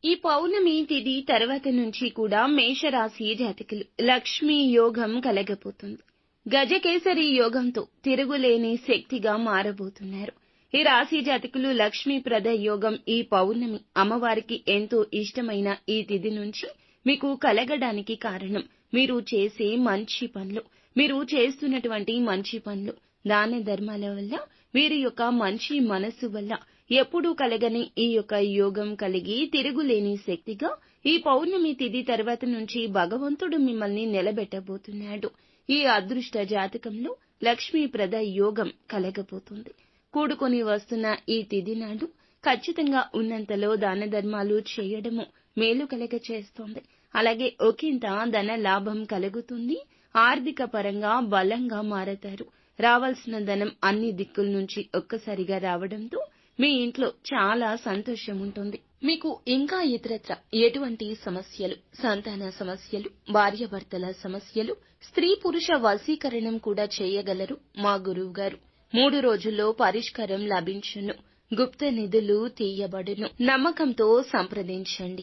ఈ పౌర్ణమి తిథి తర్వాత నుంచి కూడా మేషరాశి జాతకులు లక్ష్మీ యోగం కలగబోతుంది. గజకేసరి యోగంతో తిరుగులేని శక్తిగా మారబోతున్నారు. ఈ రాశి జాతకులు లక్ష్మీప్రద యోగం ఈ పౌర్ణమి అమ్మవారికి ఎంతో ఇష్టమైన ఈ తిథి నుంచి మీకు కలగడానికి కారణం మీరు చేసే మంచి పనులు, మీరు చేస్తున్నటువంటి మంచి పనులు, దాన ధర్మాల వల్ల, వీరి యొక్క మంచి మనస్సు వల్ల ఎప్పుడూ కలగని ఈ యొక్క యోగం కలిగి తిరుగులేని శక్తిగా ఈ పౌర్ణమి తిథి తర్వాత నుంచి భగవంతుడు మిమ్మల్ని నిలబెట్టబోతున్నాడు. ఈ అదృష్ట జాతకంలో లక్ష్మీప్రద యోగం కలగబోతుంది. కూడుకొని వస్తున్న ఈ తిథి నాడు ఖచ్చితంగా ఉన్నంతలో దాన ధర్మాలు చేయడము మేలు కలగ చేస్తోంది. అలాగే ఒకంత ధన లాభం కలుగుతుంది. ఆర్థిక పరంగా బలంగా మారతారు. రావాల్సిన ధనం అన్ని దిక్కుల నుంచి ఒక్కసారిగా రావడంతో మీ ఇంట్లో చాలా సంతోషం ఉంటుంది. మీకు ఇంకా ఇతరత్ర ఎటువంటి సమస్యలు, సంతాన సమస్యలు, భార్యాభర్తల సమస్యలు, స్త్రీ పురుష వశీకరణం కూడా చేయగలరు మా గురువు గారు. 3 రోజుల్లో పరిష్కారం లభించును. గుప్త నిధులు తీయబడును. నమ్మకంతో సంప్రదించండి.